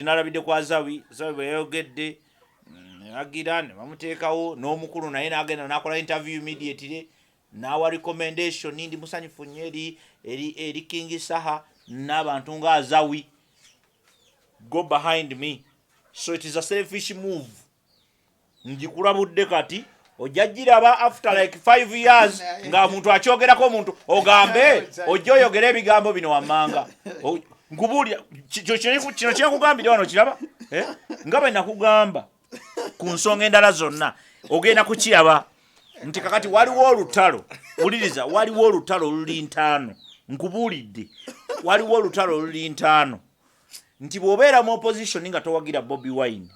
Nalabidde kwa Azawi bwe yayogedde agira ne bamuteekawo n'omukulu naye n'agenda n'akola interview immediately n'awa recommendation ndi musanyufu nnyo eri King Saha n'abantu nga Azawi go behind me. So it is a selfish move. Njikulabudde kati ojjagiraba after like 5 years nga muntu akyogerako omuntu ogambe ojja oyogera ebigambo bino wammanga nkubulya kino kyekugambire wano kiraba nga bwe nakugamba ku nsonga endala zonna ogenda kukiraba nti kakati waliwo olutalo wuliriza waliwo olutalo oluli ntaano nkubuulidde waliwo olutalo oluli ntaano nti bw'obeera mu opposition nga towagira Bobi Wine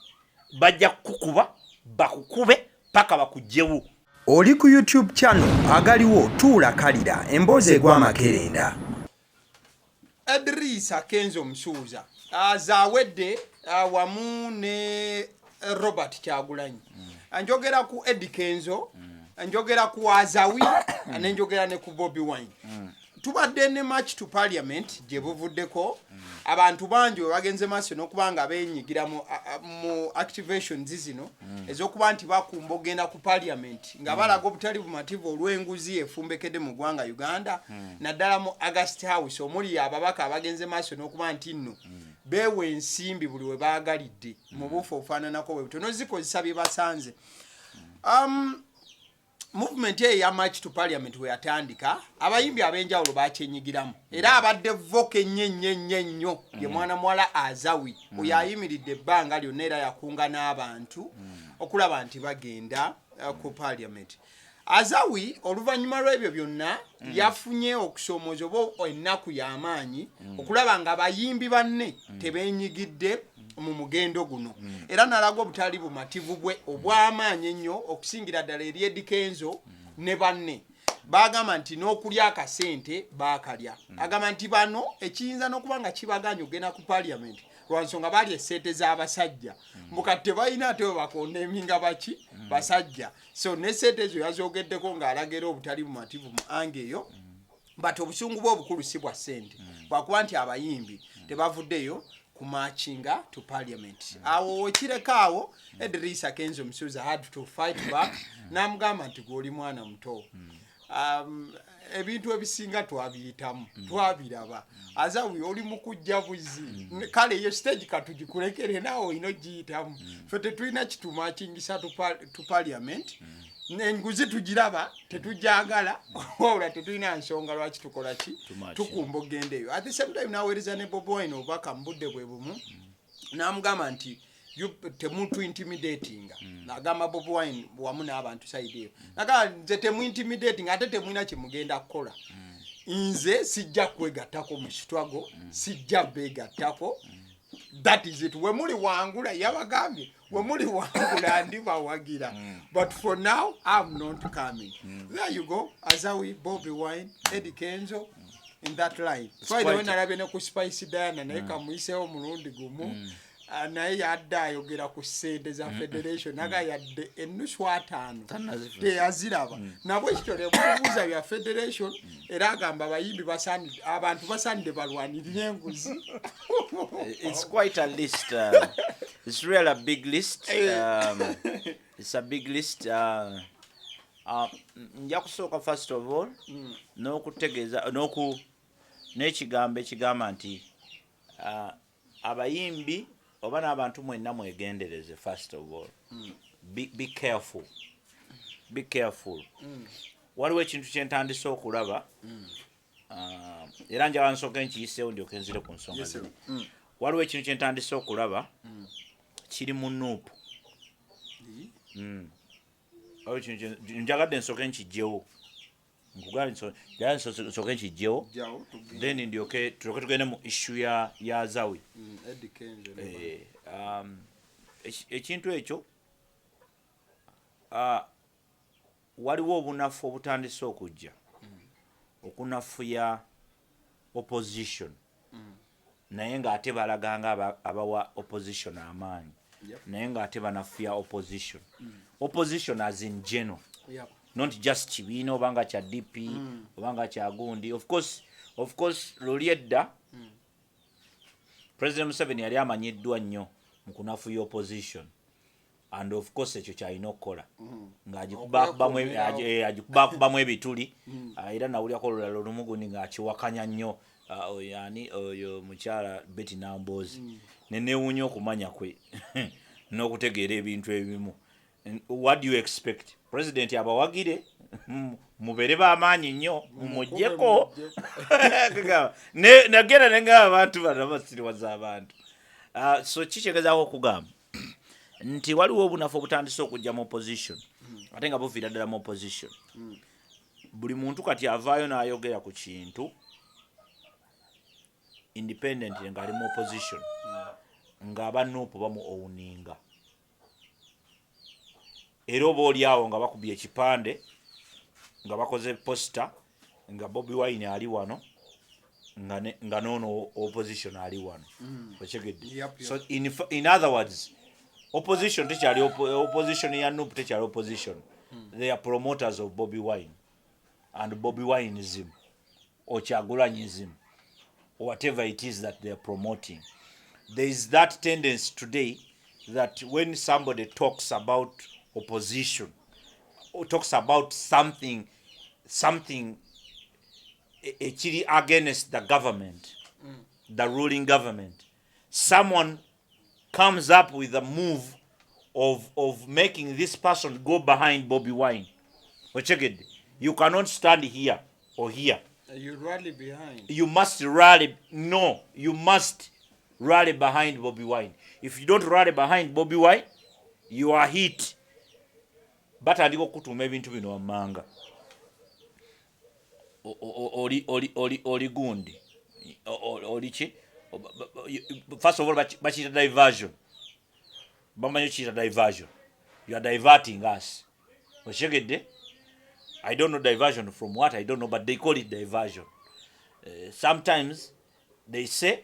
bajja kukuba bakukube paka bakujjewo. Oli ku YouTube channel Agaliwo tuula kalira emboozi egw'amakerenda. Addiza Kenzo Msuuza azawedde wamu ne Robert Kyagulanyi anjogera ku Eddy Kenzo anjogera ku Azawi anenjogera ne ku Bobi Wine tubadde ne match to parliament gye buvuddeko abantu bangi bagenze maaso n'okubanga beenyigira mu activations zino ez'okuba nti bakumba ogenda ku parliament nga balaga obutali bumativu olw'enguzi efumbekedde mu ggwanga Uganda naddala mu August House omuli ababaka abagenze maaso n'okuba nti nno beewe ensimbi buli we baagalidde mu bufu obufaananako bwe butono zikozesa bye basanze. Movement ya march to parliament we yatandika abayimbi abenjawulo bakyenyigiramu era abadde voke nnyo ye mwana mwala Azawi oyo ayimiridde ebbanga lyonna era yakunga n'abantu okulaba nti bagenda ku parliament. Azawi oluvannyuma lw'ebyo byonna yafunye okusoomoza oba ennaku y'amaanyi okulaba nga abayimbi banne tebeenyigidde mu mugendo guno era nalaga obutali bumativu bwe obw'amaanyi ennyo okusingira ddala eri Eddy Kenzo ne banne bagamba nti n'okulya akasente baakalya agamba nti bano ekiyinza n'okuba nga kibaganya ogenda ku parliament lwansonga baali esente z'abasajja mukati tebalina ate we bakondeminga baki basajja so n'esente ezo yazogeddeko ng'alagira obutali bumativu mu ange eyo but obusungu bwe obukulu si bwa ssente bwakuba nti abayimbi tebavuddeyo kumachinga to parliament awo kirekaawo Addiza Kenzo Msuuza had to fight back namugamba nti goli mwana muto ebintu ebisinga twabiyitamu twabiraba Azawi oli mukujja buzi kale yo stage katugikulekere nawo ino giyitamu fe tetulina kitumachingisa to parliament nenguzi tugiraba tetujagala wala tetulina nsonga lwaki tukola ki tukumba ogendeyo at the same time naweereza ne Bobi Wine obaka mbudde bwe bumu namugamba nti temuntu intimidating nagamba Bobi Wine wamu n'abantu side eyo naga nze temu intimidating ate temwina kimugenda kukola nze sijja kwegattako mu kitwago sijja begattako that is it we muli wangula yabagambye we muli wangula ndibawagira but for now I'm not coming there you go Azawi Bobi Wine Eddy Kenzo in that line so the when arabe ne ku Spice Diana naye kamuiseho mulundi gumu naye yadde ayogera ku ssente za federation naga yadde ennusu 5 teyaziraba nabwe ekityo temubuuza bya federation era agamba abayimbi abantu basaanidde balwanirira enguzi. It's quite a list. It's really a big list. It's a big list. Nja kusooka first of all n'okutegeeza n'ekigambo ekigamba nti abayimbi oba n'abantu mwenna mwegendereze first of all be careful waliwo ekintu kyentandise okulaba era njala nsooka nkiyiseewo ndyoke nzire ku nsonga zino waliwo ekintu kyentandise okulaba kiri mu nuupu njagadde nsooke nkijjewo nsooke nkijjewo then ndyoke tulyoke tugende mu issue ya Azawi ekintu ekyo waliwo obunafu obutandise okujja okunafuya opposition naye ng'ate balaganga abawa opposition amaanyi naye ng'ate banafuya opposition as in general not just kibiina obanga kya DP obanga kya gundi of course luli edda President Museveni yali amanyiddwa nnyo mu kunafuya opposition, and of course ekyo kyalina okukola ng'agikubakubamu ebituli. Era nawulyako olulala olumu gundi ng'akiwakanya nnyo yani oyo mukyala Betty Namboozi. Nenewuunya okumanya kwe n'okutegeera ebintu ebimu. What do you expect? President abawagire mubeere b'amaanyi nnyo mumuggyeko. Nagenda ne ngaba abantu bano basiriwaza abantu. So kikyegezaako okugamba nti waliwo obunafu obutandise okujja mu opposition ate nga buviira ddala mu opposition. Buli muntu kati avaayo n'ayogera ku kintu independent ng'ali mu opposition ng'aba Nuupu bamu owuninga. Era oba oli awo nga bakubye ekipande nga bakoze posta nga Bobi Wine ali wano nga noono opposition ali wano. So in other words, opposition tekyali opposition ya Nuupu tekyali opposition. They are promoters of Bobi Wine and Bobi Wineism or Chagulanyism or whatever it is that they are promoting. There is that tendency today that when somebody talks about opposition or talks about something actually against the government, the ruling government, someone comes up with a move of making this person go behind Bobi Wine. You cannot stand here or here. You rally behind. You must rally. No, you must rally behind Bobi Wine. If you don't rally behind Bobi Wine, you are hit. But I go to maybe into bino manga. Oli gundi. Olichi. First of all, but diversion. Diversion. You are diverting us. I don't know diversion from what, I don't know, but they call it diversion. Sometimes they say,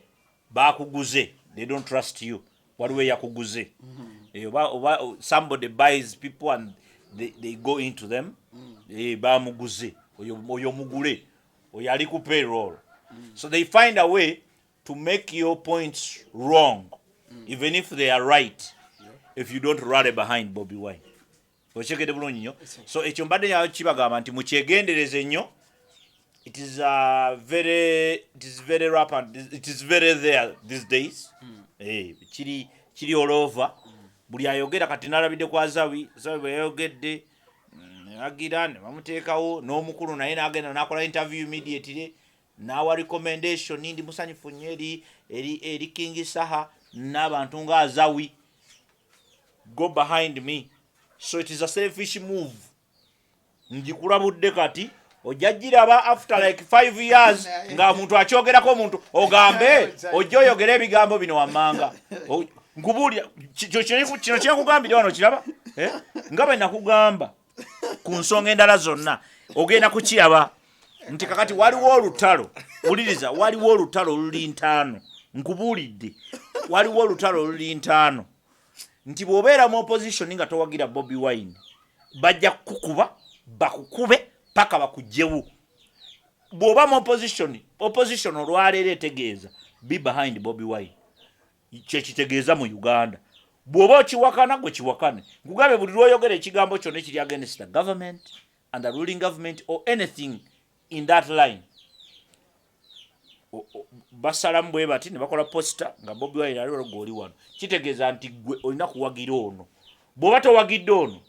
bakuguze. They don't trust you. What way yakuguze? Somebody buys people and they go into them. Bamuguze. Oyo mugule. Oyo ali ku payroll. So they find a way to make your points wrong, even if they are right, if you don't rally behind Bobi Wine. So ekyo mbadde ya kibagamba nti mukyegendereze nnyo. It is very rampant. It is very there these days. Kiri all over. Buli ayogera kati nalabidde kwa Azawi bwe yayogedde agira ne bamuteekawo n'omukulu naye n'agenda n'akola interview immediately n'awa recommendation ndi musanyufu nnyo eri King Saha n'abantu nga Azawi. Go behind me. So it is a selfish move. Njikulabudde kati ojjagiraba after like 5 years nga muntu akyogerako muntu ogambe ojjoyogera ebigambo bino wammanga. Nkubulira kino kyekugambira wano kiraba nga bwe nakugamba ku nsonga endala zonna ogenda kukiraba nti kakati waliwo olutalo. Uliriza, waliwo olutalo oluli ntaano. Nkubuulidde waliwo olutalo oluli ntaano. Nti bw'obeera mu opposition nga towagira Bobi Wine bajja kukuba bakukube paka bakugyewo. Bw'oba mu opposition olwaleero etegeeza be behind Bobi Wine. Kyekitegeeza mu Uganda. Bw'oba okiwakana gwe kiwakane. Nkugambe buli lw'oyogera ekigambo kyonna ekiri against the government and the ruling government or anything in that line, basalamu bwe bati ne bakola posta nga Bobi Wine ali goli wano. Kitegeeza nti gwe olina kuwagira ono. Bw'oba towagidde ono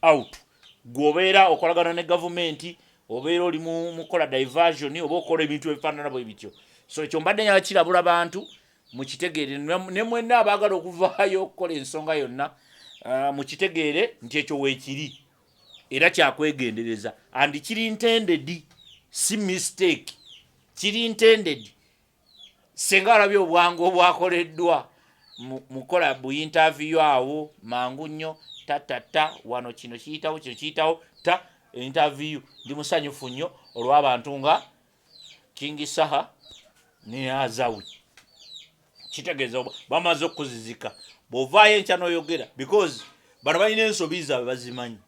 out, gwobeera okolagana ne government, obeera oli mukola diversion, oba okola ebintu ebifaanana bwe bityo. So ekyo mbadde nyala kirabula bantu mukitegeere ne mwenna abaagala okuvaayo okukola ensonga yonna mukitegeere nti ekyo weekiri era kyakwegendereza and kiri intended, si mistake. Kiri intended. Senga alabye obwangu obwakoleddwa mukola bu interview awo mangu nnyo wano kino kiyitawo ta interview. Ndi musanyufu nnyo olw'abantu nga King Saha ne Azawi. Kitegeeza bamaze okuzizika. Bw'ovaayo enkya n'oyogera because bano balina ensobi zaabwe bazimanyi.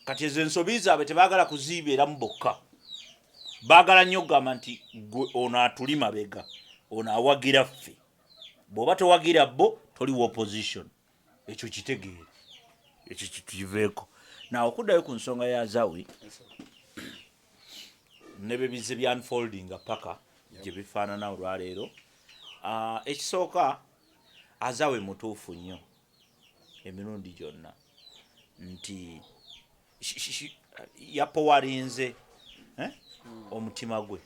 Kati ezo ensobi zaabwe tebaagala kuziibeeramu bokka. Baagala nnyo okugamba nti ono atuli mabega. ono awagira ffe bw'oba towagira bo toli opposition ekyo kitegeere ekyo kitukiveeko nawe okuddayo ku nsonga ya Azawi ne bebize bya unfolding paka gye bifaanana olwaleero ekisooka Azawi mutuufu nnyo emirundi gyonna nti yapowalinze omutima gwe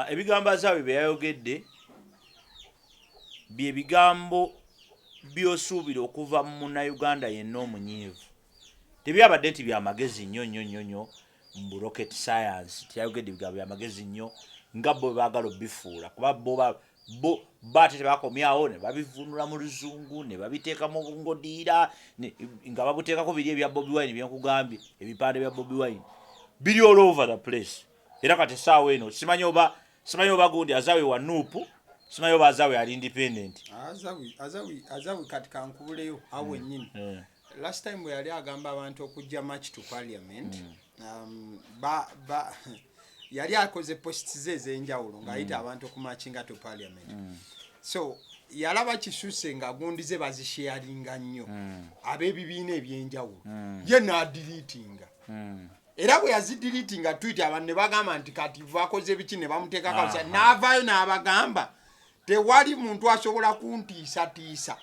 ebigambo Azawi bye yayogedde bye bigambo byosuubira okuva mu Munnayuganda yenna omunyiivu tebyabadde nti byamagezi nnyo mu rocket science tiyayogedde bigambo byamagezi nnyo nga bo baagala obifuula kuba bo bate tebakomyawo ne babivunula mu luzungu ne babiteeka mu ngodiira nga babuteekako biri ebya Bobi Wine byekugambye ebipande bya Bobi Wine biri all over the place era kati essaawa eno simanyi oba gundi Azawi wa nuupu simanyi oba Azawi ali independent Azawi kati kankubuleyo awe nnyini last time bwe yali agamba abantu okujja march to parliament yali akoze posts ze ez'enjawulo ng'ayita abantu okumakinga to parliament so yalaba kisuse nga gundi ze bazisharinga nnyo ab'ebibiina ebyenjawulo ye n'adiliitinga era bwe yazidiliitinga tweet abantu ne bagamba nti kati vakoze biki ne bamuteeka kawusa n'avaayo n'abagamba tewali muntu asobola kuntiisatiisa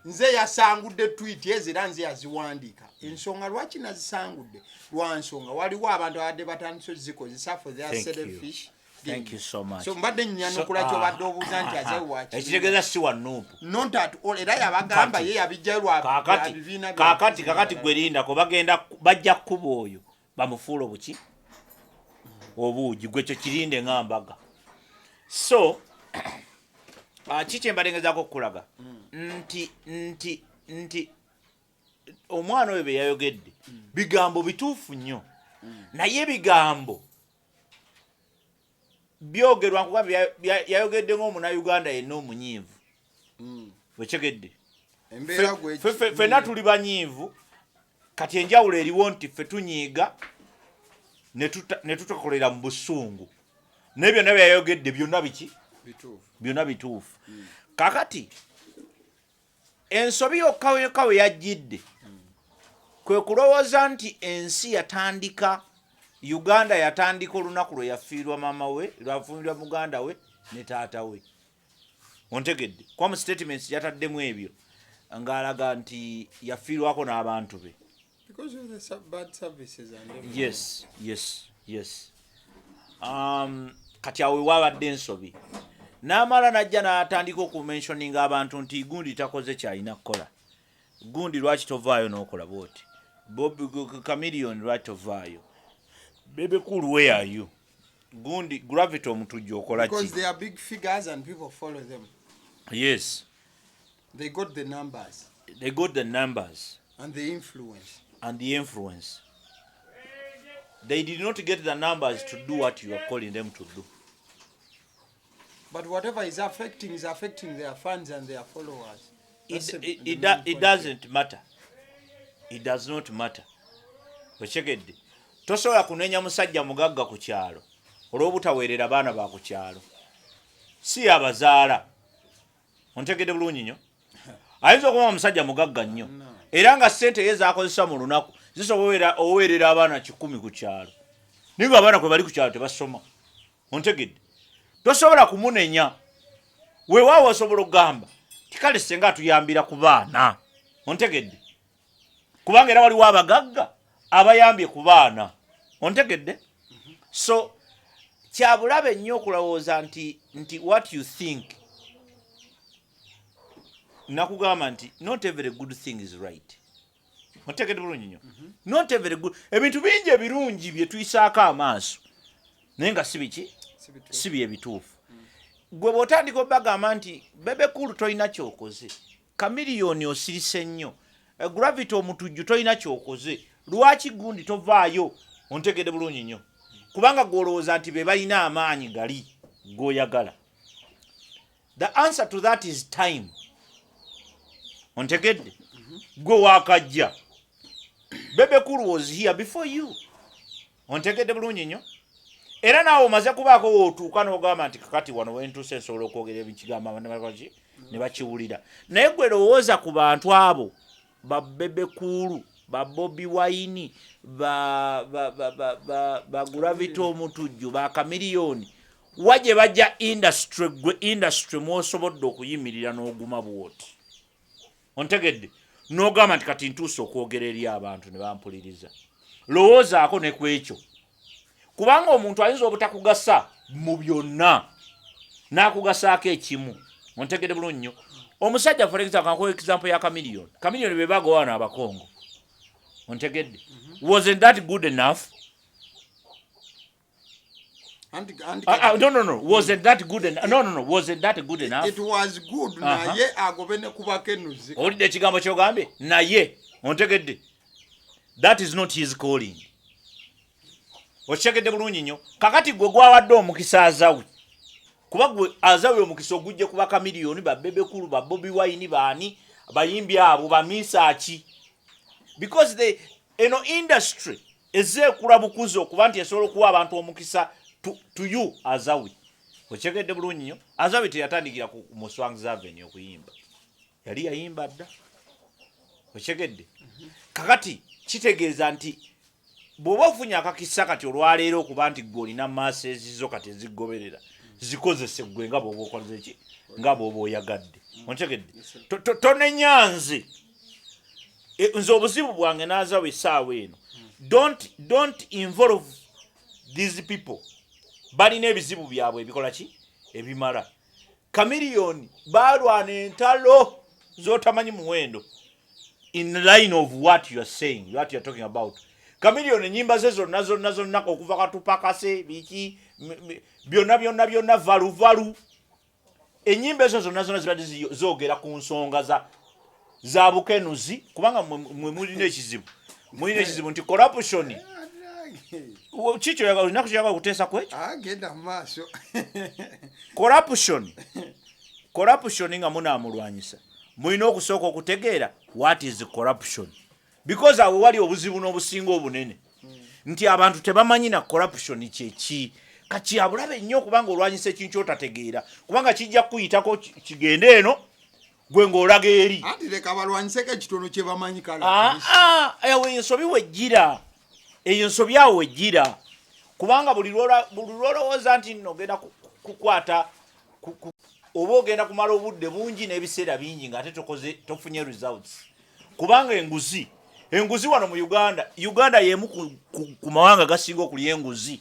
nze yasangudde tweet ezo era nze yaziwandiika ensonga lwaki nazisangudde lwa nsonga waliwo abantu abadde batandise zikozesa for their selfish. Thank you so much. So mbadde nyanukula kyobadde obuuza nti Azawi waki ekitegeeza si wa nuupu not at all era yabagamba ye yabijjayo lwa bibiina kakati gwerindako bajja kukuba oyo bamufuula obuki obuugi gwe ekyo kirinde ng'ambaga so kiki embalengezaako okukulaga nti omwana oyo bye yayogedde bigambo bituufu nnyo naye bigambo byogerwa nkuba yayogedde ng'omunnayuganda yenna omunyiivu wekyegedde ffenna tuli banyiivu kati enjawulo eriwo nti ffe tunyiiga ne tutakolera mu busungu naye byonna byayogedde byonna biki byonna bituufu kakati ensobi yokka we yajjidde kwe kulowooza nti ensi yatandika Uganda yatandika olunaku lwe yafiirwa maama we lwafumirwa muganda we ne taata we ontegedde kwa mu statements yataddemu ebyo ng'alaga nti yafiirwako n'abantu be because of the bad services and everything. Yes. Kati awe wabadde ensobi n'amala najja n'atandika okumentioninga abantu nti gundi takoze kyalina kukola gundi lwaki tovaayo n'okola bwoti Bobi Chameleon lwaki tovaayo Bebe cool, where are you? Gundi gravity omutujja okola ki because they are big figures and people follow them. Yes, they got the numbers and the influence. They did not get the numbers to do what you are calling them to do. But whatever is affecting their fans and their followers. It doesn't matter. It does not matter. Wechekedde. Tosobola kunenya musajja mugagga ku kyalo olw'obutaweerera baana ba ku kyalo si abazaala ontegedde bulungi nnyo ayinza okuba omusajja mugagga nnyo era nga ssente ye zaakozesa mu lunaku zisobola oweerera abaana 10 ku kyalo naye abaana kwe bali ku kyalo tebasoma ontegedde tosobola kumunenya weewaawo osobola okugamba tikale senga atuyambira ku baana ontegedde kubanga era waliwo abagagga abayambye ku baana ontegedde so kyabulabe nnyo okulowooza nti what you think nakugamba nti not every good thing is right ontegedde bulungi nnyo not every good ebintu bingi ebirungi bye tuyisaako amaaso naye nga si biki si bye bituufu gwe bw'otandika obagamba nti bebe kulu tolina kyokoze Chameleon osirise nnyo gravity omutujju tolina kyokoze lwaki gundi tovaayo ontegedde bulungi nnyo kubanga gwolowooza nti be balina amaanyi gali g'oyagala. The answer to that is time. Ontegedde gwe waakajja Bebe Cool was here before you. Ontegedde bulungi nnyo era naawe omaze kubaako wootuuka n'ogamba nti kakati wano wentuuse nsobola okwogera ebikigamba ne bakiwulira. Naye gwe lowooza ku bantu abo babebe kuulu ba Bobi Wine ba Gravity omutujju ba Kamiliyoni waje bajja industry mwosobodde okuyimirira n'oguma bwoti. Ontegedde n'ogamba nti kati ntuuse okwogera eri abantu ne bampuliriza. Lowoozaako ne kwekyo kubanga omuntu ayinza obutakugasa mu byonna n'akugasaako ekimu. Ontegedde bulungi nnyo. Omusajja for example ya Kamiliyoni be bago wana abakongo. Ontegedde. Wasn't that good enough? No. Wasn't that good enough? No. Wasn't that good enough? It was good. Naye agobene kubakenuzi. Olidde ekigambo ky'ogambye? Naye. Ontegedde. That is not his calling. Okitegedde bulungi nnyo. Kakati gwe gwawadde omukisa Azawi. Kuba gwe Azawi omukisa ogujje kuba Kamiliyoni ba Bebekulu ba Bobi Wine baani bayimbi abo ba Misaki. Because the industry ezekula bukuzo okuba nti esobola okuwa abantu omukisa to you Azawi. Okitegedde bulungi nnyo. Azawi teyatandikira ku Muswangs Avenue okuyimba. Yali yayimba dda. Okitegedde. Kakati kitegeeza nti bw'oba ofunye akakisa kati olwaleero okuba nti gwe olina maaso ezizo kati ezigoberera zikozese gwe nga bw'oba okoze ki nga bw'oba oyagadde. Ontegedde tonenyanze nze obuzibu bwange n'Azawi essaawa eno don't involve these people. Balina ebizibu byabwe ebikola ki ebimala. Kamiliyoni balwana entalo z'otamanyi muwendo in line of what you are saying, what you are talking about. Kamiliyoni enyimba ze zonna okuva katupakase biki byonna valuvalu. Enyimba ezo zonna zibadde zoogera ku nsonga za bukenuzi kubanga mwe mulina ekizibu. Mulina ekizibu nti corruption. Chicho yagala kukyagala kuteesa kwekyo. Agenda mu maaso. Corruption nga munaamulwanyisa. Mulina okusooka okutegeera what is corruption. Because awo wali obuzibu n'obusinga obunene. Nti abantu tebamanyi na corruption kyeki. Kati abulabe nnyo kubanga olwanyisa ekintu kyotategeera. Kubanga kijja kuyitako kigende eno gwe ng'olaga eri. Anti leka balwanyiseko ekitono kye bamanyi kala. Eyo ensobi wejjira. Eyo ensobi awo wejjira. Kubanga buli lwolowooza nti nno ogenda kukwata oba ogenda kumala obudde bungi n'ebiseera bingi ng'ate tofunye results. Kubanga enguzi wano mu Uganda y'emu ku mawanga gasinga okulya enguzi.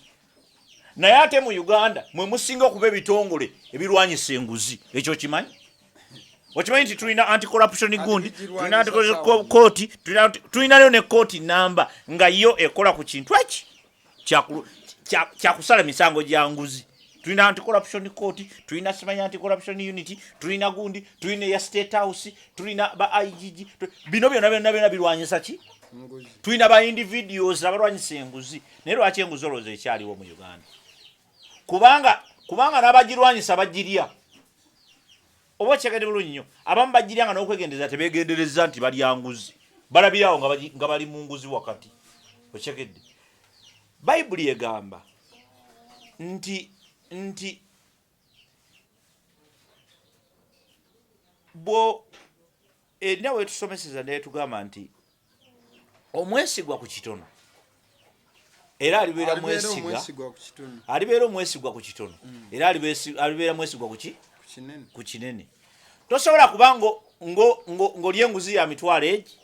Naye ate mu Uganda mwe musinga okuba ebitongole ebirwanyisa enguzi. Ekyo kimanyi? Okimanyi nti tulina anti-corruption gundi, tulina anti-court, tulinayo ne court namba nga yo ekola ku kintu eki kyakusala misango gya nguzi. Tulina anti-corruption court, tulina simanyi anti-corruption unity, tulina gundi, tulina ya State House, tulina ba IGG. Bino byonna birwanyisa ki? Tulina ba individuals abalwanyisa enguzi. Naye lwaki enguzi olowooza ekyaliwo mu Uganda? Kubanga n'abagirwanyisa bagirya. Oba okitegedde bulungi nnyo. Abamu bagiryanga n'okwegendereza tebeegendereza nti balya nguzi. Balabirawo nga bali mu nguzi wakati. Okitegedde. Bayibuli egamba nti erina wetusomeseza naye tugamba nti omwesigwa ku kitono era alibeera omwesigwa ku kitono era alibeera mwesigwa ku kinene. Tosobola kuba ng'olya enguzi ya mitwalo egi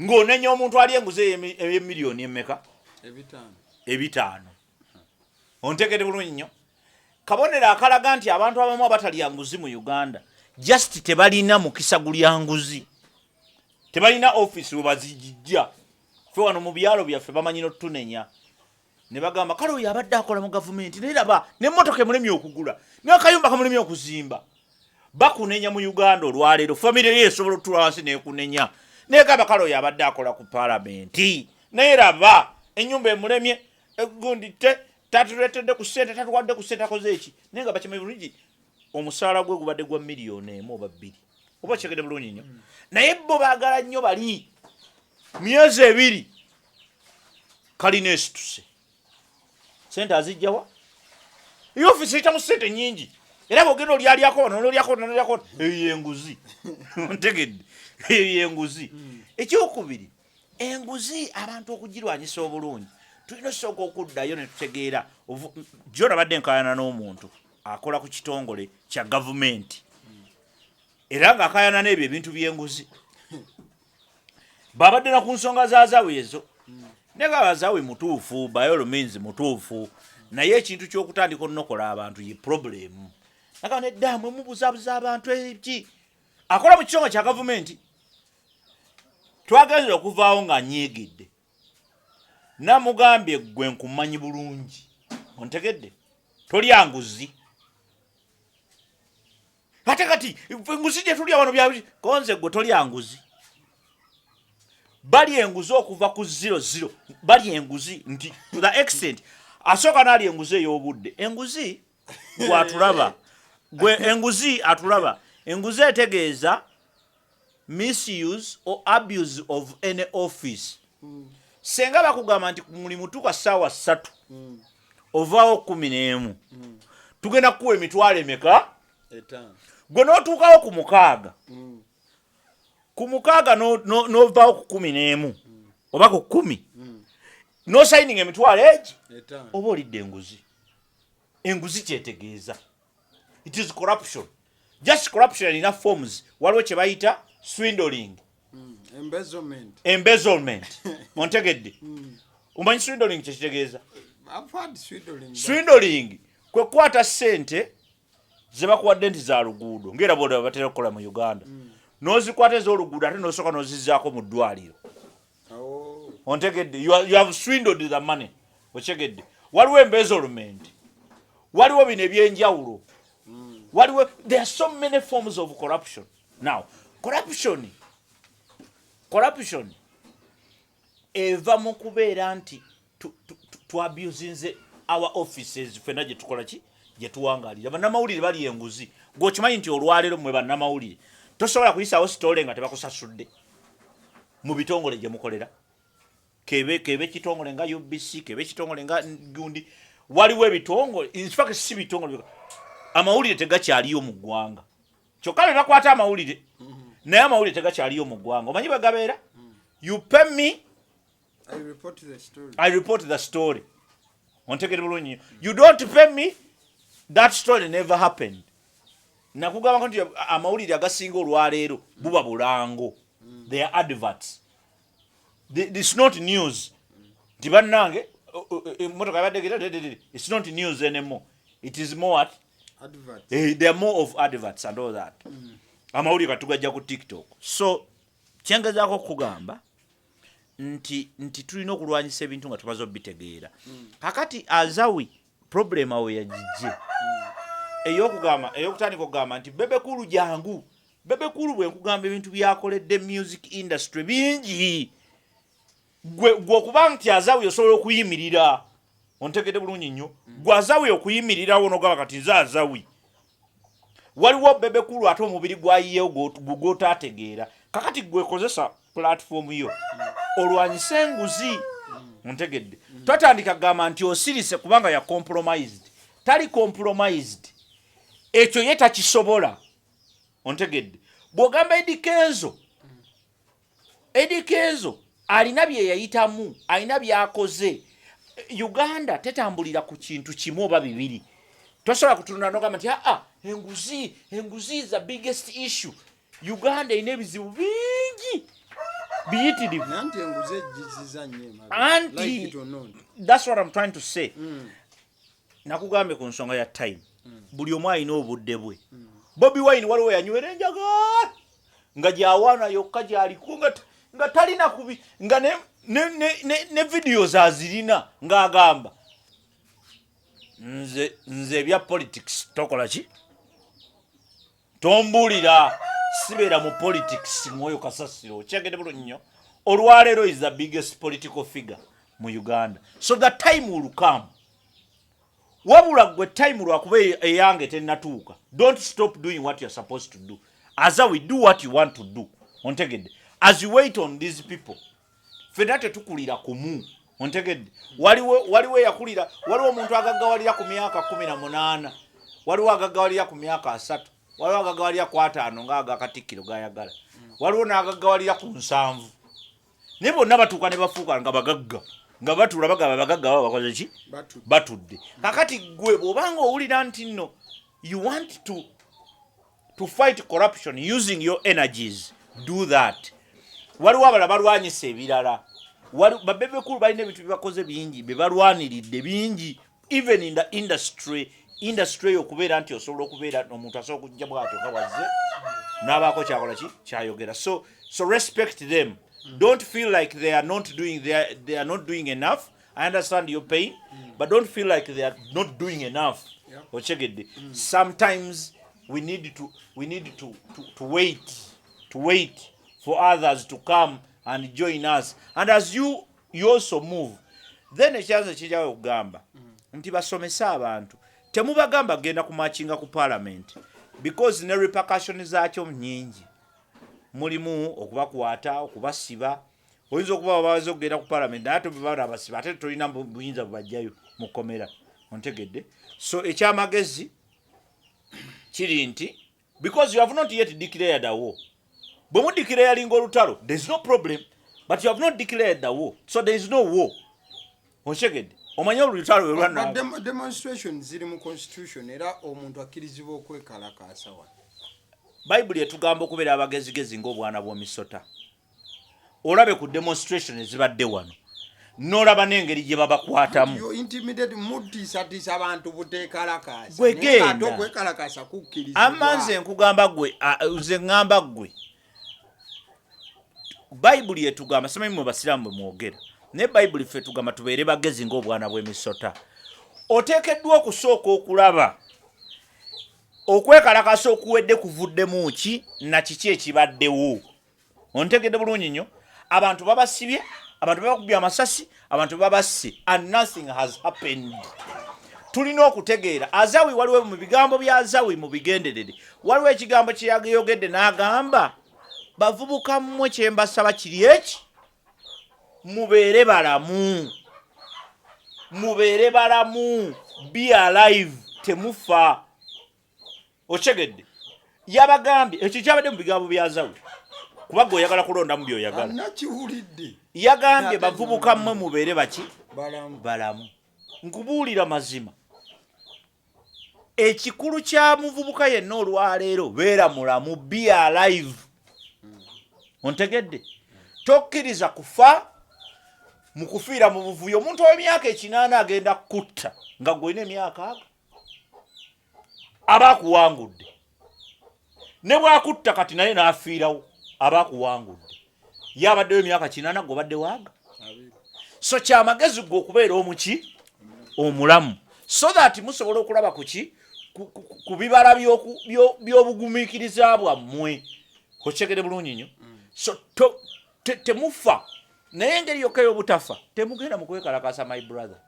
ng'onenya omuntu alya enguzi ey'emiliyoni emmeka? 5. Ontegedde bulungi nnyo. Kabonero akalaga nti abantu abamu abatalya nguzi mu Uganda just tebalina mukisa gulya nguzi. Tebalina office we bazijijja. Ffe wano mu byalo byaffe bamanyi n'otunenya. Ne bagamba kale oyo abadde akola mu gavumenti naye laba n'emmotoka emulemye okugula n'akayumba kamulemye okuzimba. Bakunenya mu Uganda olwaleero famire ye esobola otula wansi n'ekunenya. N'egamba kale oyo abadde akola ku paalamenti naye laba ennyumba emulemye egundi tatuleetedde ku ssente tatuwadde ku ssente akoze eki. Naye nga bakimanyi bulungi omusaala gwe gubadde gwa miliyoni 1 oba 2. Oba kigede bulungi nnyo. Naye bo baagala nnyo bali myezi 2 kalina esituse. sente azijjawa iyo ofisi itamu sente nyingi era bogendo lyaliako n'olyako enguzi ontegedde enguzi ekyokubiri enguzi abantu okugirwanyisa obulungi tulina osooka okuddayo ne tutegeera jona badde nkayana n'omuntu akola ku kitongole kya gavumenti era ng'akayana n'ebyo ebintu by'enguzi babadde na ku nsonga za Azawi ezo nega Azawi mutuufu by all means mutuufu naye ekintu ky'okutandika onnokola abantu ye problem naga neddamu mubuzaabuza abantu eki akola mu kitongole kya gavumenti twagenze okuvaawo nga nyeegedde namugambye gwe nkumanyi bulungi ontegedde tolya nguzi ate kati enguzi gye tulya wano bya konze gwe tolya nguzi bali enguzi okuva ku 00 bali enguzi nti to the extent asooka n'ali enguzi ey'obudde enguzi gwatulaba gwe enguzi atulaba enguzi etegeeza misuse or abuse of any office senga bakugamba nti mulimu tuka ssaawa 3 ovaawo 11 tugenda kuwa emitwalo emeka gwe n'otuukawo ku mukaaga n'ovaawo ku 11 oba ku 10 n'osayininga emitwalo egi oba olidde enguzi kyetegeeza it is corruption just corruption in enough forms waliwo kye bayita swindling embezzlement ontegedde omanyi swindling kyekitegeeza swindling kwe kukwata ssente ze bakuwadde nti za luguudo ng'era boda batera okukola mu Uganda n'ozikwata ez'oluguudo ate n'osooka n'ozizzaako mu ddwaliro ontegedde you have swindled the money otegedde waliwo embezzlement waliwo bino ebyenjawulo waliwo there are so many forms of corruption now corruption eva mu kubeera nti twabusinze our offices fena gye tukola ki gye tuwangalira bannamawulire bali enguzi gwokimanyi nti olwaleero mwe bannamawulire tosobola kuyisaawo sitole nga tebakusasudde mu bitongole gye mukolera kebe kitongole nga UBC kebe kitongole nga gundi waliwo ebitongole in fact si bitongole amawulire tegakyaliyo mu ggwanga kyokka be bakwata amawulire naye amawulire tegakyaliyo mu ggwanga omanyi bwe gabeera you pay me I report the story ontegere bulungi you don't pay me that story never happened nakugamba nti amawulire agasinga olwaleero buba bulango they are adverts this not news nti bannange motoka yabadde it's not news anymore it is more what adverts there are more of adverts and all that amawulire katugajja ku TikTok so kyengezaako okugamba nti tulina okulwanyisa ebintu nga tumaze obitegeera kakati Azawi problem awo yagijje eyokutandika okugamba nti bebekulu jangu bebekulu bwe nkugamba ebintu byakoledde music industry bingi gwe okuba nti Azawi osobola okuyimirira ontegedde bulungi nnyo gwe Azawi okuyimirirawo n'ogamba kati nze Azawi waliwo bebekulu ate omubiri gwayiyewo gw'otaategeera kakati gwe kozesa platform yo olwanyisa enguzi ontegedde twatandika kugamba nti osirise kubanga ya compromised tali compromised ekyo ye takisobola ontegedde bw'ogamba Eddy Kenzo alina bye yayitamu alina byakoze Uganda tetambulira ku kintu kimu oba bibiri tosobola kutunula n'ogamba nti enguzi is the biggest issue Uganda ina ebizibu bingi biyitirivu nanti enguzi ejiziza nnyo like it or not that's what I'm trying to say nakugambe ku nsonga ya time buli omu alina obudde bwe Bobi Wine waliwo yanywera enjaga nga gyawaana yokka gyaliko nga talina kubi nga ne videos azirina ng'agamba nze ebya politics tokola ki tombulira sibeera mu politics mwoyo kasasiro kyegede bulungi nnyo olwaleero is the biggest political figure mu Uganda so the time will come wabula gwe time lwakuba eyange tennatuuka don't stop doing what you're supposed to do Azawi do what you want to do ontegedde as you wait on these people fena tetukulira kumu ontegedde waliwo yakulira waliwo omuntu agaggawalira ku myaka 18 waliwo agaggawalira ku myaka 3 waliwo agaggawalira ku 5 ng'agakatikkiro gayagala waliwo n'agaggawalira ku 7 naye bonna batuuka ne bafuuka nga bagagga nga batuula bagaba bagagga baba bakoze ki batudde kakati gwe bw'obanga owulira nti nno you want to fight corruption using your energies do that waliwo abala balwanyisa ebirala babebekulu balina ebintu byebakoze bingi bebalwaniridde bingi even in the industry okubeera nti osobola okubeera omuntu asobola okujja bwatyo nga wazze n'abaako kyakola ki kyayogera so respect them. Don't feel like they are not doing enough. I understand your pain, but don't feel like they are not doing enough. Sometimes we need to wait for others to come and join us. And as you also move, then ekyanza kijawe okugamba nti basomesa abantu temubagamba genda kumachinga ku parliament because ne repercussions zaakyo nyingi. Mulimu okubakwata okubasiba oyinza okuba babaze okugenda ku parliament naye bibala abasiba ate tolina buyinza bubajjayo mukomera ontegedde so ekyamagezi kiri nti because you have not yet declared a war bwe mu declaring olutalo there is no problem but you have not declared the war so there is no war ontegedde omanya olutalo lwana demonstration ziri mu constitution era omuntu akkirizibwa okwekalakaasa wa Bible yetugamba okubeera abagezigezi ng'obwana bw'omisota olabe ku demonstration ezibadde wano n'olaba n'engeri gye babakwatamu mutiisatiisa abantu buteekalakaasa gwegenda okwekalakaasa kukkirizibwa amanze nkugamba gwe nze ŋŋamba ggwe Bible yetugamba simanyi mwe basiraamu bwe mwogera naye Bible ffe tugamba tubeere bagezi ng'obwana bw'emisota oteekeddwa okusooka okulaba okwekalakasa okuwedde kuvuddemu ki na kiki ekibaddewo ontegedde bulungi nnyo abantu babasibye abantu babakubye amasasi abantu babasse and nothing has happened tulina okutegeera Azawi waliwo mu bigambo bya Azawi mu bigenderere waliwo ekigambo kye yageyogedde n'agamba bavubuka mmwe kye mbasaba kiri eki mubeere balamu be alive temufa ochegedde yabagambye ekyo kyabadde mu bigambo bya Azawi kuba gwe oyagala kulonda mu byoyagala nakiwulidde yagambye bavubuka mmwe mubeere baki balamu nkubuulira mazima ekikulu kya muvubuka yenna olwaleero beera mulamu be alive ontegedde tokkiriza kufa mu kufiira mu buvuyo omuntu ow'emyaka 8 agenda kutta nga gwolina emyaka ago abakuwangudde ne bwakutta kati naye n'afiirawo abakuwangudde yabaddeyo emyaka 8 gobadde waaga so kyamagezi gwe okubeera omuki omulamu so that musobola okulaba kuki ku bibala by'obugumiikiriza bwammwe okyegere bulungi nnyo so temufa naye engeri yokka y'obutafa temugenda mu kwekalakasa my brother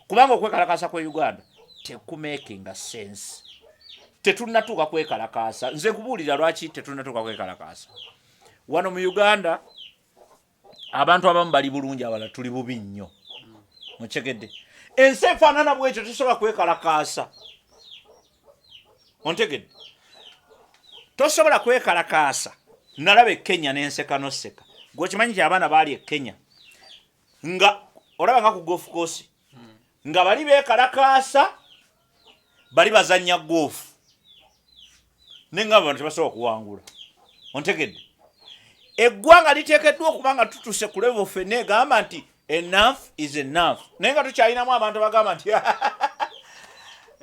kubanga okwekalakasa kwe Uganda tekumakinga sense tetunatuuka kwekalakaasa nze nkubuulira lwaki tetunatuuka kwekalakaasa wano mu Uganda abantu abamu bali bulungi abala tuli bubi nnyo mukyegedde ensi efaanana bwekyo tosobola kwekalakaasa ontegedde tosobola kwekalakaasa nalaba e Kenya n'enseka noseka gwe kimanyi kya abaana baali e Kenya nga olaba nga ku golf course nga bali beekalakaasa bali bazannya golf nenga abantu tebasobola kuwangula ontegedde eggwanga liteekeddwa okuba nga tutuse ku level ffenna egamba nti enough is enough naye nga tukyalinamu abantu bagamba nti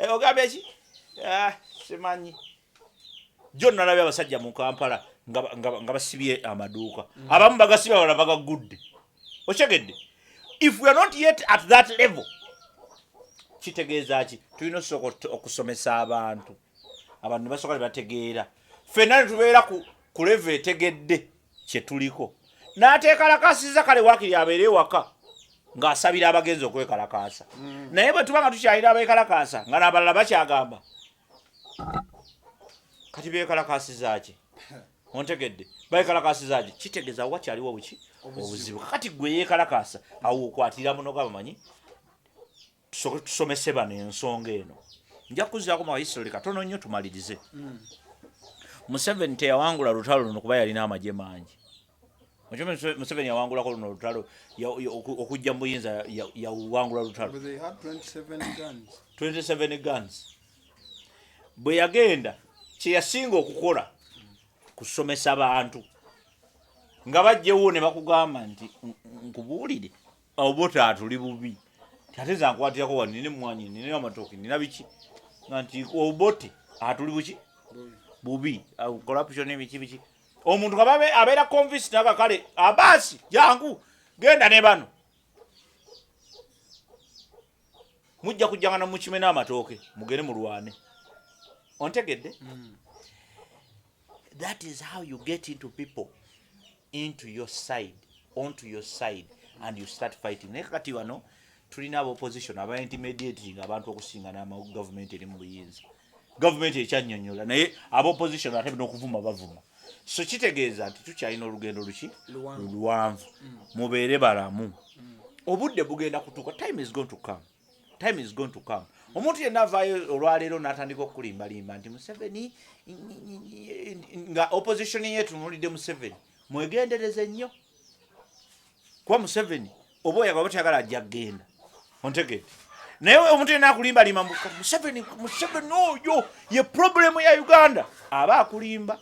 ogambye ki simanyi jo nalabye abasajja mu Kampala nga basibye amaduuka abamu bagasibye abalala bagagudde okyegedde if we are not yet at that level kitegeeza ki tulina okusomesa abantu ne basooka ne bategeera ffenna ne tubeera ku level etegedde kye tuliko n'ateekalakasiza kale waakiri abeere ewaka ng'asabira abagenzi okwekalakaasa naye bwe tuba nga tukyalira abeekalakaasa nga n'abalala bakyagamba kati beekalakasiza ki ontegedde bayikalakasizaje kitegeza wakyaliwo buki obuzibu kati gwe yeekalakasa awo okwatira muno gabamanyi tusomese bano ensonga eno nja kuzaako mu history katono nnyo tumalirize Museveni teyawangula lutalo luno kuba yalina amagye mangi Museveni yawangulako luno lutalo okujja mu buyinza yawangula lutalo 27 guns bwe yagenda kye yasinga okukola kusomesa bantu nga bajjewo ne bakugamba nti nkubuulire Obote atuli bubi ate zankwatirako wano nine mwanyi nine amatooke nina biki nti Obote atuli buki bubi corruption biki omuntu nga abeera convinced naga kale abasi jangu genda ne bano mujja kujjangana mu kime n'amatooke mugende mulwane ontegedde that is how you get into people into your side onto your side and you start fighting nekati wano tulina abo opposition aba intimidating abantu okusinga na government eri mu buyinza government ekyanyonyola naye abo opposition ate n'okuvuma bavuma so kitegeeza nti tukyalina olugendo luwanvu mubeere balamu obudde bugenda kutuuka time is going to come omuntu yenna avaayo olwaleero n'atandika okulimbalimba nti Museveni nga opposition yetu mulidde Museveni mwegendereze nnyo kuba Museveni oba oyagala oba tayagala ajja kgenda ontegedde naye omuntu yenna akulimbalimba Museveni oyo ye problemu ya Uganda aba akulimba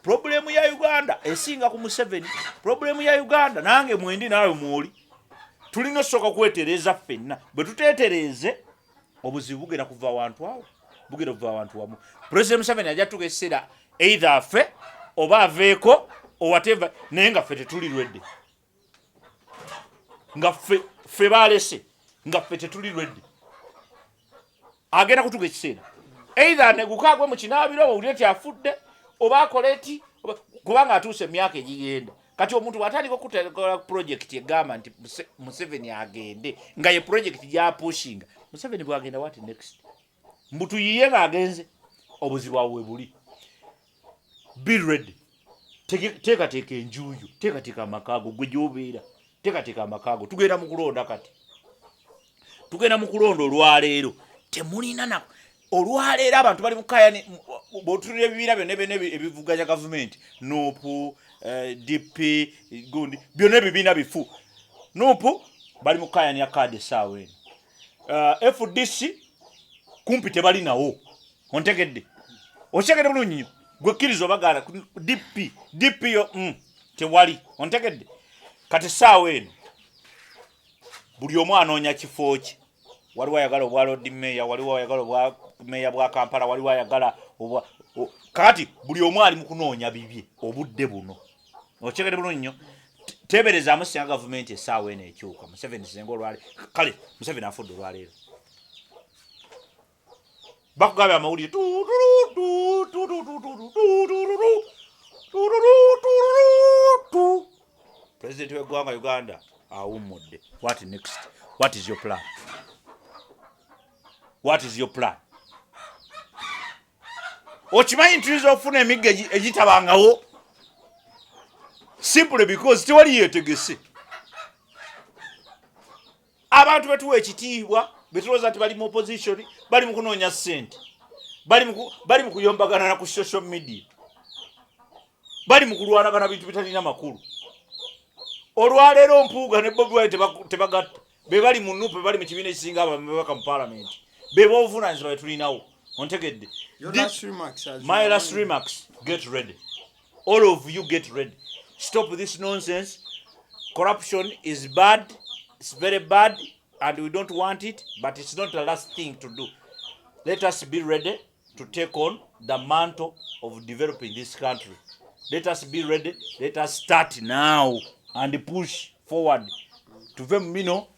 problemu ya Uganda esinga ku Museveni problemu ya Uganda nange mwendi naawe mwoli tulina osooka kwetereza ffenna bwe tuteetereze obuzibu bugenda kuva awantu awo bugenda kuva awantu wamu President Museveni ajja tuka ekiseera either affe oba aveeko whatever naye nga ffe tetulirwedde nga ffe balese nga ffe tetulirwedde agenda kutuka ekiseera either anegukaagwe mu kinaabiro owulire tyafudde oba akole eti kubanga atuuse emyaka egigenda kati omuntu bw'atandika okutekola project egamba nti Museveni agende nga ye project gyapushinga Museveni bwagenda what next mbutuyiye ng'agenze obuzibu awo we buli be ready teekateeka enjuuyo teekateeka amakaago gwe gy'obeera teekateeka amakaago tugenda mu kulonda kati tugenda mu kulonda olwaleero temulina na olwaleero abantu bali mu kayani bw'otulira ebibiina byonna ebivuganya gavumenti nuupu DP gundi byonna ebibiina bifu nuupu bali mu kayani ya kaadi essaawa eno FDC kumpi tebali nawo ontegedde okyegedde bulungi nnyo gwe kkiriza obagaana DP yo tewali ontegedde kati essaawa eno buli omu anoonya kifo kye waliwo ayagala obwa Lord Mayor waliwo ayagala obwa Mayor bwa Kampala waliwo ayagala obwa kati buli omu ali mu kunoonya bibye obudde buno okyegedde bulungi nnyo teberezaamu singa gavumenti essaawa eno ekyuka Museveni singa olwaleero kale Museveni afudde olwaleero bakugambye amawulire President w'eggwanga Uganda awummudde what next what is your plan what is your plan okimanyi ntuyinza okufuna emigga egitabangawo simply because tewali yeetegese abantu betuwa ekitiibwa betulowooza nti bali mu opposition bali mu kunoonya ssente bali mu kuyombagana na ku social media bali mu kulwanagana bintu bitalina makulu olwaleero Mpuuga ne Bobi Wine tebagatta be bali mu nuupu be bali mu kibiina ekisinga ababaka mu paalamenti be b'obuvunaanyizibwa bwe tulinawo ontegedde my last remarks get ready all of you get ready stop this nonsense corruption is bad it's very bad and we don't want it but it's not the last thing to do let us be ready to take on the mantle of developing this country let us be ready let us start now and push forward tuve mu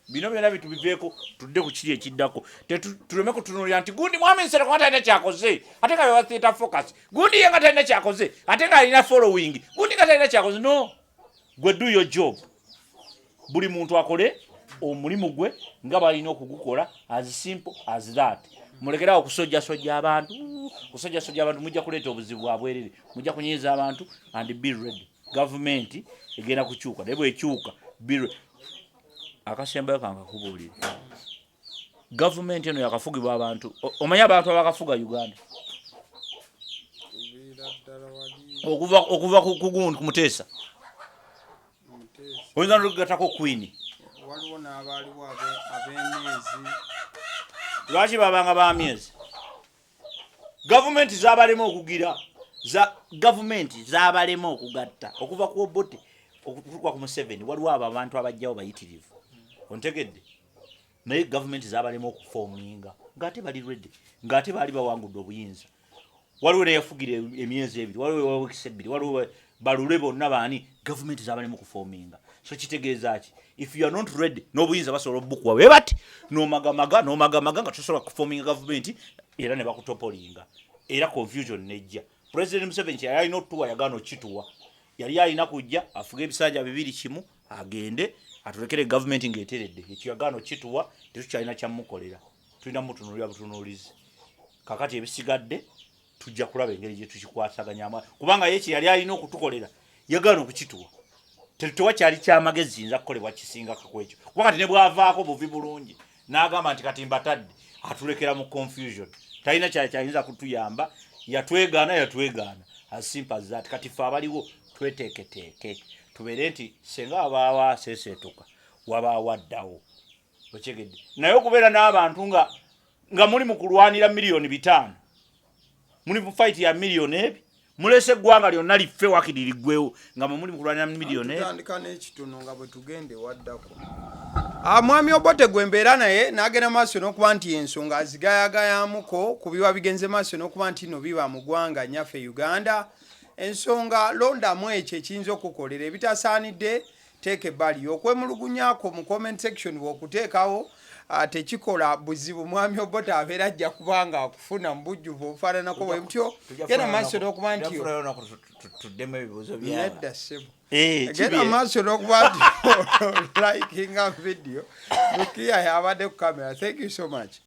bino byonna bitubiveeko tudde ku kiri ekiddako tuleme kutunuulira nti gundi mwami nsere kwa talina kyakoze ate nga bebateeta focus gundi ye nga talina kyakoze ate nga alina following gundi nga talina kyakoze no gwe do your job buli muntu akole omulimu gwe nga balina okugukola as simple as that mulekerawo okusojjasojja abantu mujja kuleeta obuzibu bwabwerere mujja kunyiza abantu and be ready. Gavumenti egenda kukyuka naye bwekyuka akasembayo kankakubuulire gavumenti eno yakafugibwa abantu omanyi abantu abakafuga Uganda okuva kugundi kumuteesa oyinza nokugatako Queen waliwo n'abaaliwo ab'emyezi lwaki babanga ba myezi gavumenti zabalema okugira gavumenti zabalema okugatta okuva ku Obote okutuuka ku Museveni waliwo abo abantu abajjawo bayitirivu ontegedde naye gavumenti zabalema okufoominga ng'ate bali ready ng'ate baali bawangudde obuyinza waliwo neyafugira emyezi ebiri waliwo weekisi ebbiri waliwo balule bonna baani gavumenti zabalema okufoominga so kitegeeza ki if you are not ready n'obuyinza basobola obukuwa bwe bati n'omagamaga nga tosobola kufoominga gavumenti era ne bakutopolinga era confusion nejja President Museveni yali alina otuwa yagaana okituwa yali alina kujja afuge ebisanja 2 kimu agende atulekere gavumenti ng'eteredde ekyo yagaana okituwa tetukyalina kyamukolera tulina mutunuulira butunuulizi kakati ebisigadde tujja kulaba engeri gye tukikwasaganya kubanga ye yali alina okutukolera yagaana okukituwa tewakyali kyamagezi nza kukolebwa kisinga kakwekyo wakati ne bwavaako buvi bulungi n'agamba nti kati mbatadde atulekera mu confusion talina kyayinza kutuyamba yatwegaana as simple as that. Kati ffe abaliwo tweteeketeeke tubeere nti senga abaawo aseeseetuka wabaawo addawo okyegedde naye okubeera n'abantu nga muli mu kulwanira miliyoni 5 muli mu fight ya miliyoni ebi mulese eggwanga lyonna liffe wakiri liggwewo nga muli mu kulwanira miliyoni tutandika n'ekitono nga bwe tugende waddako Mwami Obote gwembeera naye n'agenda maaso n'okuba nti ensonga azigayagayamuko ku biba bigenze maaso n'okuba nti no biba mu ggwanga nyaffe Uganda ensonga londamu ekyo ekiyinza okukolera ebitasaanidde teeka ebbali okwemulugunyako mu comment section bw'okuteekawo tekikola buzibu Mwami Obote abeera ajja kubanga akufuna mu bujjuvu obufaananako bwe butyo genda maaso n'okuba nti nedda ssebo genda maaso n'okuba nti likinga video Lukia yabadde ku kamera. Thank you so much.